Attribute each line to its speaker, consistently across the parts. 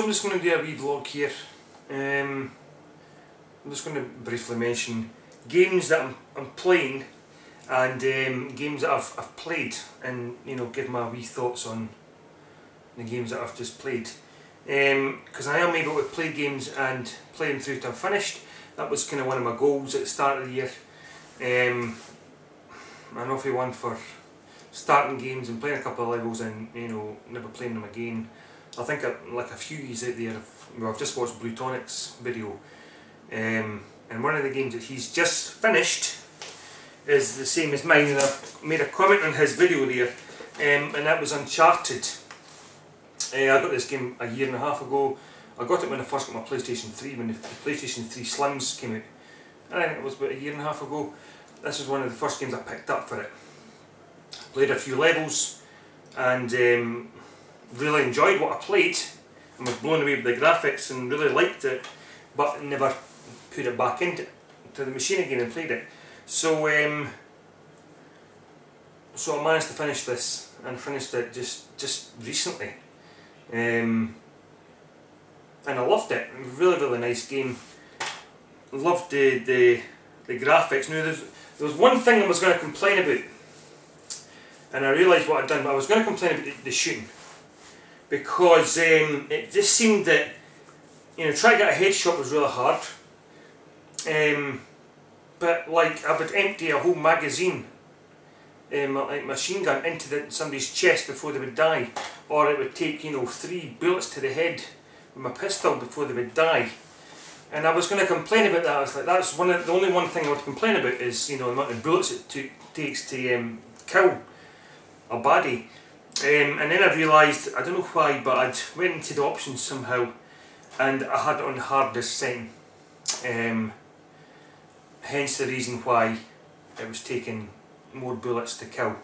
Speaker 1: So I'm just going to do a wee vlog here. I'm just going to briefly mention games that I'm playing and games that I've played, and give my wee thoughts on the games that I've just played. Because I am able to play games and play them through till finished. That was kind of one of my goals at the start of the year. An awful one for starting games and playing a couple of levels and never playing them again. I think like a few years out there, I've just watched Bluetonic's video, and one of the games that he's just finished is the same as mine, and I've made a comment on his video there, and that was Uncharted. I got this game a year and a half ago. I got it when I first got my PlayStation 3, when the PlayStation 3 Slims came out. I think it was about a year and a half ago. This was one of the first games I picked up for it. Played a few levels and really enjoyed what I played and was blown away with the graphics and really liked it, but never put it back into the machine again and played it. So so I managed to finish this, and finished it just recently. And I loved it. Really nice game. Loved the graphics. Now there was one thing I was going to complain about, and I realised what I'd done. But I was going to complain about the shooting, because it just seemed that trying to get a headshot was really hard. But like I would empty a whole magazine, like machine gun, into somebody's chest before they would die, or it would take 3 bullets to the head with my pistol before they would die. And I was going to complain about that. I was like, that's the only one thing I would complain about is the amount of bullets it takes to kill a baddie. And then I realised, I don't know why, but I'd went into the options somehow, and I had it on the hardest setting. Hence the reason why it was taking more bullets to kill.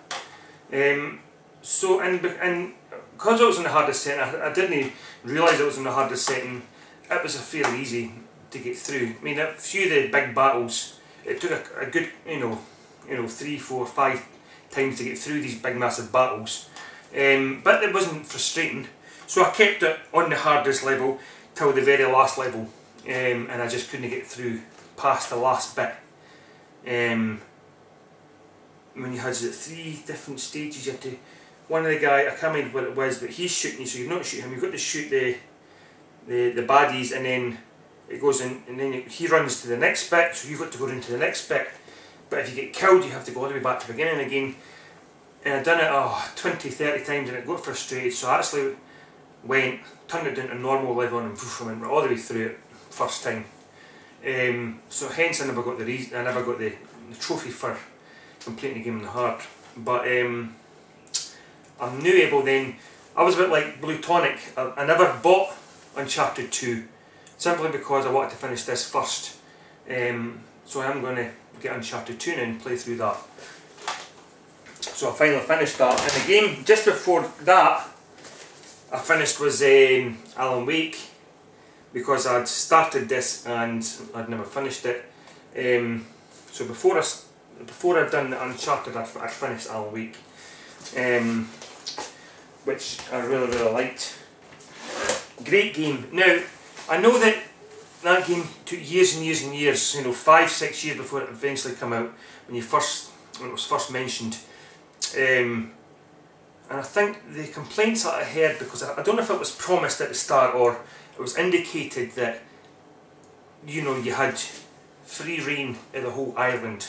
Speaker 1: So and because it was on the hardest setting, I didn't realise it was on the hardest setting. It was fairly easy to get through. I mean, a few of the big battles, it took a good 3, 4, 5 times to get through these big massive battles. But it wasn't frustrating, so I kept it on the hardest level till the very last level, and I just couldn't get through past the last bit. When you had 3 different stages, you had to, one of the guy, I can't remember what it was, but he's shooting you, so you've not shoot him, you've got to shoot the baddies, and then it goes in, and then he runs to the next bit, so you've got to go into the next bit. But if you get killed, you have to go all the way back to the beginning again. And I'd done it 20, 30 times, and it got frustrated, so I actually turned it down to normal level, and I went all the way through it first time. So hence I never got the trophy for completing the game on the hard. But I'm now able then, I was a bit like Blutonic, I never bought Uncharted 2, simply because I wanted to finish this first. So I am going to get Uncharted 2 now and play through that. So I finally finished that, and the game just before that I finished was Alan Wake, because I'd started this and I'd never finished it. So before I'd done Uncharted, I'd finished Alan Wake, which I really liked. Great game. Now I know that game took years and years and years, 5, 6 years before it eventually came out, when it was first mentioned. And I think the complaints that I heard, because I don't know if it was promised at the start or it was indicated that you had free reign of the whole island,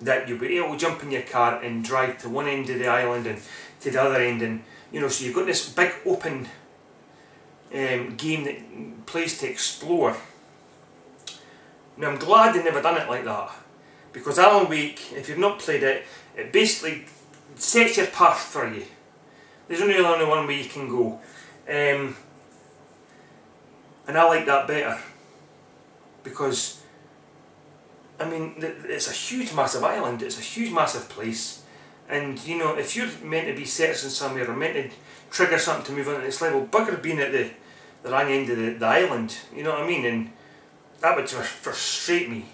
Speaker 1: that you'd be able to jump in your car and drive to one end of the island and to the other end, and so you've got this big open game that plays to explore. Now I'm glad they never done it like that, because Alan Wake, if you've not played it, it basically sets your path for you. There's only one way you can go, and I like that better, because I mean it's a huge massive island, it's a huge massive place, and if you're meant to be searching somewhere or meant to trigger something to move on to the next level, bugger being at the wrong end of the island, you know what I mean, and that would frustrate me.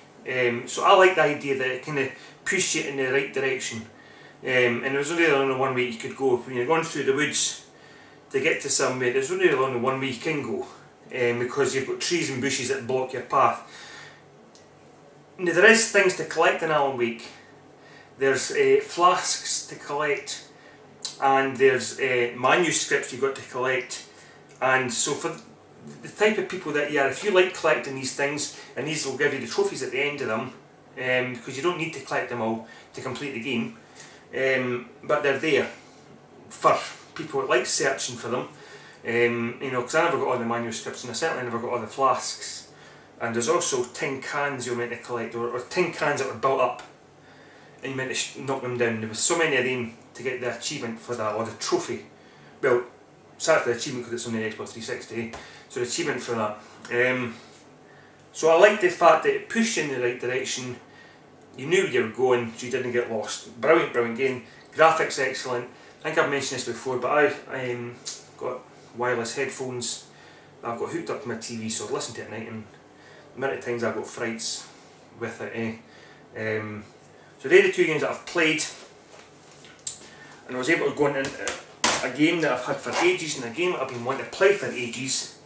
Speaker 1: So I like the idea that it kind of pushed you in the right direction. And there was only one way you could go. When you're going through the woods to get to somewhere, there's only one way you can go. because you've got trees and bushes that block your path. Now there is things to collect in Alan Wake. There's flasks to collect, and there's manuscripts you've got to collect. And so for the type of people that you are, if you like collecting these things, and these will give you the trophies at the end of them, because you don't need to collect them all to complete the game, but they're there for people that like searching for them. You know, because I never got all the manuscripts, and I certainly never got all the flasks. And there's also tin cans you're meant to collect, or tin cans that were built up, and you meant to knock them down. There was so many of them to get the achievement for that, or the trophy. Well, it's actually the achievement because it's on the Xbox 360, so the achievement for that. So I liked the fact that it pushed you in the right direction. You knew where you were going, so you didn't get lost. Brilliant, brilliant game. Graphics excellent. I think I've mentioned this before, but I got wireless headphones I've got hooked up to my TV, so I listen to it at night, and many times I've got frights with it. So they're the two games that I've played, and I was able to go into a game that I've had for ages, and a game that I've been wanting to play for ages,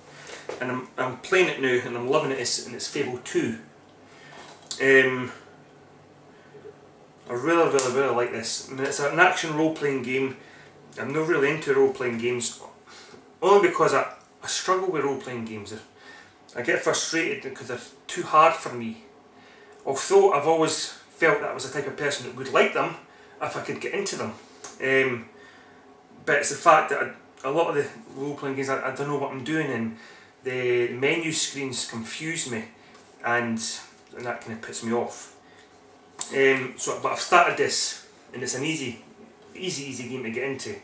Speaker 1: and I'm playing it now, and I'm loving it, and it's Fable 2. I really like this. I mean, it's an action role-playing game. I'm not really into role-playing games, only because I struggle with role-playing games. I get frustrated because they're too hard for me. Although I've always felt that I was the type of person that would like them if I could get into them. But it's the fact that a lot of the role-playing games, I don't know what I'm doing, and the menu screens confuse me, and that kind of puts me off. But I've started this, and it's an easy game to get into,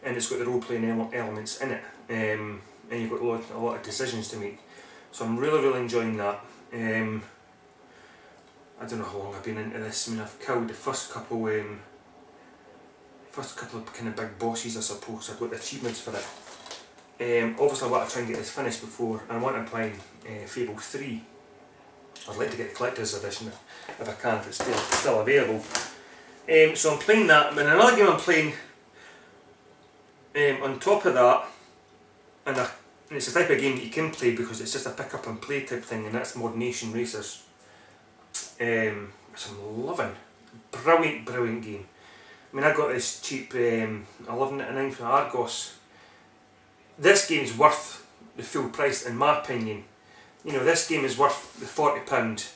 Speaker 1: and it's got the role-playing elements in it, and you've got a lot of decisions to make. So I'm really enjoying that. I don't know how long I've been into this. I mean, I've killed the first couple of kind of big bosses, I suppose. I've got the achievements for it. Obviously I want to try and get this finished before, and I want to play Fable 3. I'd like to get the collector's edition if I can, if it's still available. So I'm playing that, and another game I'm playing on top of that, and it's the type of game that you can play because it's just a pick up and play type thing, and that's Mod Nation Racers. Which I'm loving. Brilliant game. I mean, I got this cheap $11.99 from Argos. This game's worth the full price in my opinion. You know, this game is worth the £40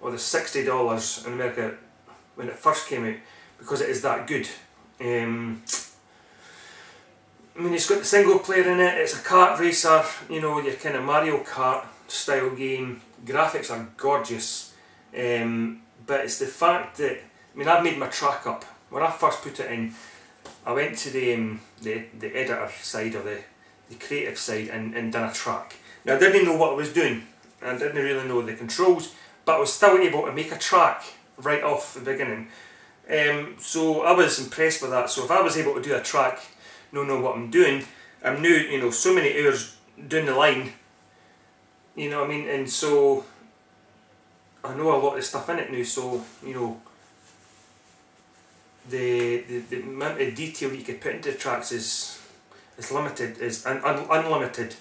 Speaker 1: or the $60 in America when it first came out, because it is that good. I mean, it's got the single player in it, it's a kart racer, you know, your kind of Mario Kart style game. Graphics are gorgeous, but it's the fact that, I mean, I've made my track up. When I first put it in, I went to the editor side, or the creative side, and done a track. Now, I didn't know what I was doing, and I didn't really know the controls, but I was still able to make a track right off the beginning. So I was impressed with that. So if I was able to do a track, not know what I'm doing, I'm new, you know, so many hours down the line, you know what I mean, and so I know a lot of stuff in it now, so, you know, the amount of detail you could put into the tracks is limited, is unlimited.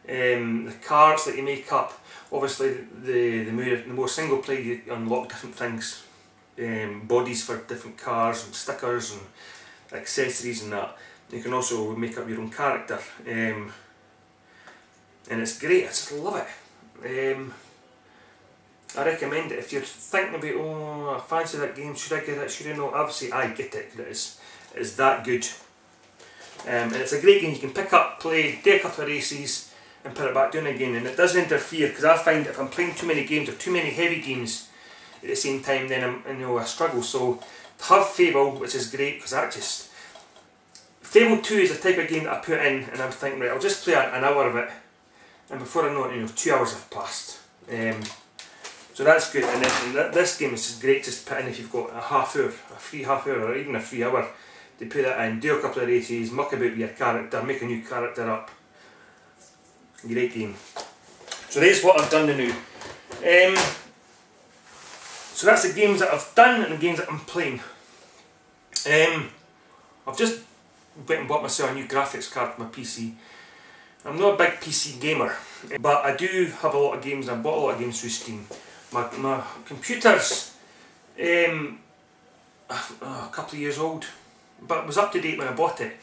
Speaker 1: The cards that you make up, obviously the more single play, you unlock different things, bodies for different cars and stickers and accessories and that. You can also make up your own character, and it's great. I just love it. I recommend it if you're thinking about, oh, I fancy that game, should I get it, should I not? Obviously I get it, because it's that good. And it's a great game. You can pick up, play, do a couple of races and put it back down again, and it doesn't interfere, because I find if I'm playing too many games or too many heavy games at the same time, then I struggle. So to have Fable, which is great, because Fable 2 is the type of game that I put in and I'm thinking, right, I'll just play an hour of it, and before I know it, 2 hours have passed. So that's good. And then this game is just great just to put in if you've got a half hour, a free half hour, or even a free hour, to put that in, do a couple of races, muck about with your character, make a new character up. Great game. So that's what I've done now. So that's the games that I've done and the games that I'm playing. I've just went and bought myself a new graphics card for my PC. I'm not a big PC gamer, but I do have a lot of games, and I bought a lot of games through Steam. My computer's a couple of years old, but it was up to date when I bought it.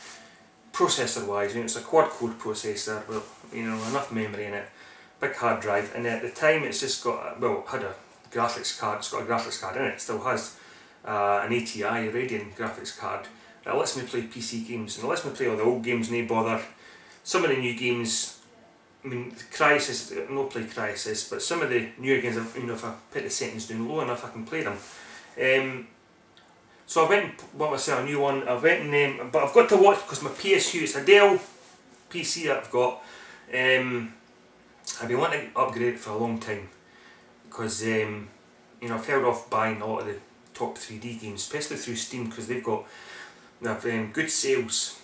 Speaker 1: Processor wise, you know, it's a quad core processor with, you know, enough memory in it, big hard drive, and at the time it's just got, well, it had a graphics card, it's got a graphics card in it, it still has an ATI Radeon graphics card that lets me play PC games, and it lets me play all the old games, no bother. Some of the new games, I mean, Crysis, no play Crysis, but some of the newer games, you know, if I put the settings down low enough, I can play them. So I went and bought myself a new one. I went and, but I've got to watch, because my PSU, it's a Dell PC that I've got. I've been wanting to upgrade it for a long time, because you know, I've held off buying a lot of the top 3D games, especially through Steam, because they've good sales.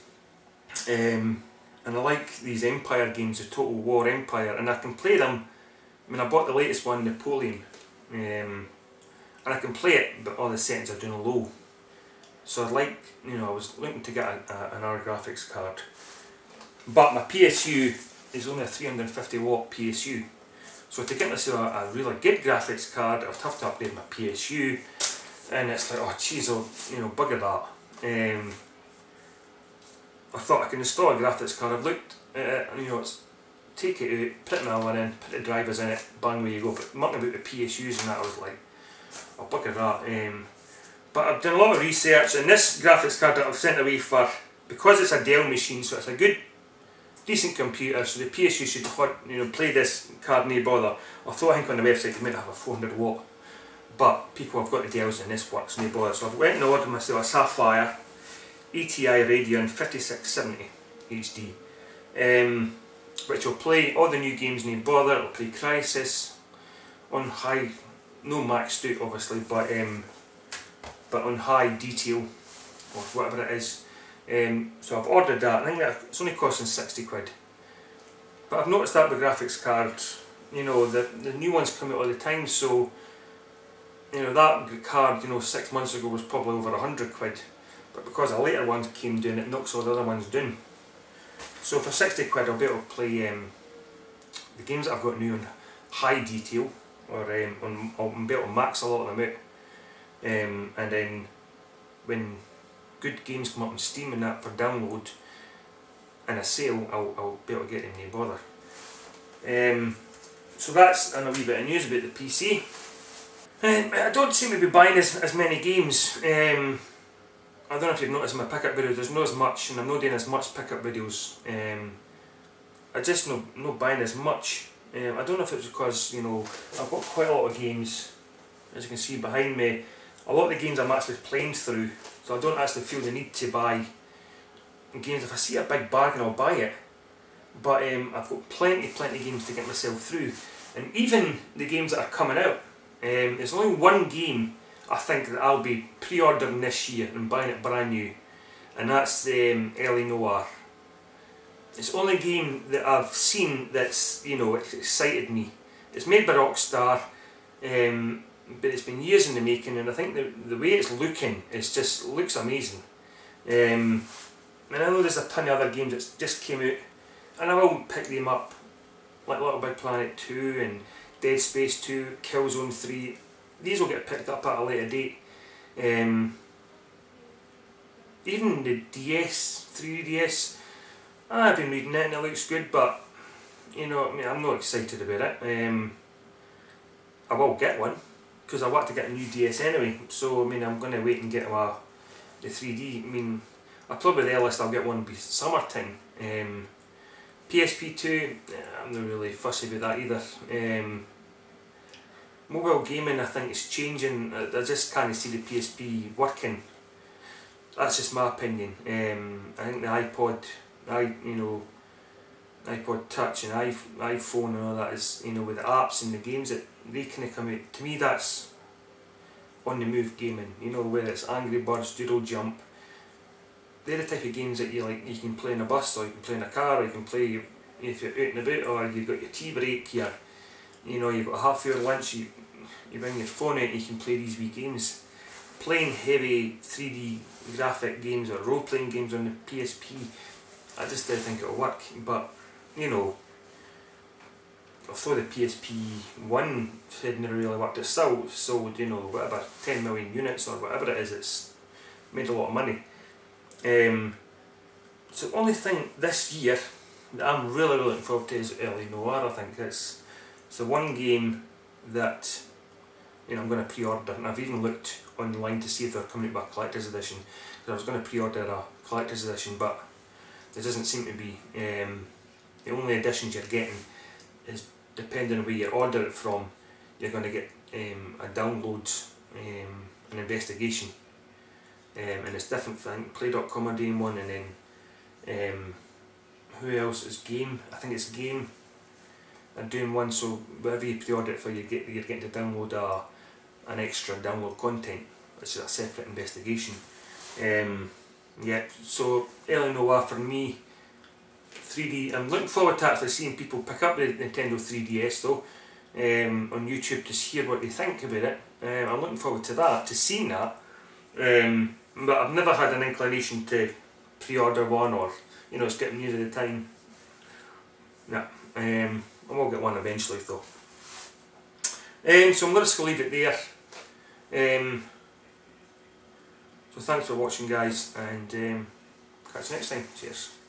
Speaker 1: And I like these Empire games, the Total War Empire, and I can play them. I mean, I bought the latest one, Napoleon, and I can play it, but all the settings are doing low. So I'd like, you know, I was looking to get another graphics card, but my PSU is only a 350 watt PSU. So to get myself a really good graphics card, I'd have to upgrade my PSU, and it's like, oh jeez, you know, bugger that. I thought I can install a graphics card. I've looked at it, and you know, it's take it out, put another one in, put the drivers in it, bang, away you go. But mucking about the PSUs and that, I was like, oh bugger that. But I've done a lot of research, and this graphics card that I've sent away for, because it's a Dell machine, so it's a good, decent computer, so the PSU should, you know, play this card, no bother. Although I think on the website they might have a 400 watt, but people have got the Dells and this works, no bother. So I've went and ordered myself a Sapphire ATI Radeon 5670 HD, which will play all the new games, no bother. It'll play Crysis on high, no maxed out obviously, but on high detail, or whatever it is. So I've ordered that. I think that it's only costing 60 quid. But I've noticed that with graphics cards, you know, the new ones come out all the time, so, you know, that card, you know, 6 months ago was probably over 100 quid. But because a later one came down, it knocks all the other ones down. So for 60 quid I'll be able to play the games that I've got new on high detail, or I'll be able to max a lot of them out. And then when good games come up on Steam and that for download in a sale, I'll be able to get them, no bother. So that's a wee bit of news about the PC. I don't seem to be buying as many games. I don't know if you've noticed in my pickup videos, there's not as much, and I'm not doing as much pickup videos. I just not buying as much. I don't know if it's because, you know, I've got quite a lot of games, as you can see behind me. A lot of the games I'm actually playing through, so I don't actually feel the need to buy games. If I see a big bargain, I'll buy it. But I've got plenty of games to get myself through. And even the games that are coming out, there's only one game I think that I'll be pre-ordering this year and buying it brand new, and that's L.A. Noire. It's the only game that I've seen that's, you know, excited me. It's made by Rockstar, but it's been years in the making, and I think the way it's looking, looks amazing. And I know there's a ton of other games that just came out, and I will pick them up, like Little Big Planet 2 and Dead Space 2, Killzone 3. These will get picked up at a later date. Even the DS, 3DS, I've been reading it and it looks good, but, you know, I mean, I'm not excited about it. I will get one, because I want to get a new DS anyway, so I mean, I'm going to wait and get the 3D. I mean, probably the earliest I'll get one will be summertime. PSP 2, I'm not really fussy about that either. Mobile gaming, I think, is changing. I just can't see the PSP working. That's just my opinion. I think the iPod, iPod Touch and iPhone and all that is, you know, with the apps and the games that they kind of come out. To me, that's on the move gaming. You know, whether it's Angry Birds, Doodle Jump. They're the type of games that you can play in a bus, or you can play in a car, or you can play if you're out and about, or you've got your tea break, you know, you've got a half-hour lunch, you bring your phone out and you can play these wee games. Playing heavy 3D graphic games or role-playing games on the PSP, I just don't think it'll work. But you know, although the PSP1 hadn't really worked, it still sold, you know, whatever, 10 million units or whatever it is. It's made a lot of money. So the only thing this year that I'm really looking forward to is L.A. Noire. I think it's the one game that, you know, I'm going to pre-order, and I've even looked online to see if they're coming out with a collector's edition, because I was going to pre-order a collector's edition, but there doesn't seem to be. The only editions you're getting is, depending on where you order it from, you're going to get a download, an investigation, and it's different thing. Play.com are doing one, and then who else is Game? I think it's Game are doing one. So whatever you pre-order it for, you're getting to download an extra download content, which is a separate investigation. Yeah, so L.A. Noire for me, 3D. I'm looking forward to actually seeing people pick up the Nintendo 3DS though, on YouTube, to hear what they think about it. I'm looking forward to that, to seeing that. But I've never had an inclination to pre-order one, or, you know, it's getting near the time. Yeah, I will get one eventually though. So I'm going to leave it there. So thanks for watching, guys, and catch you next time. Cheers.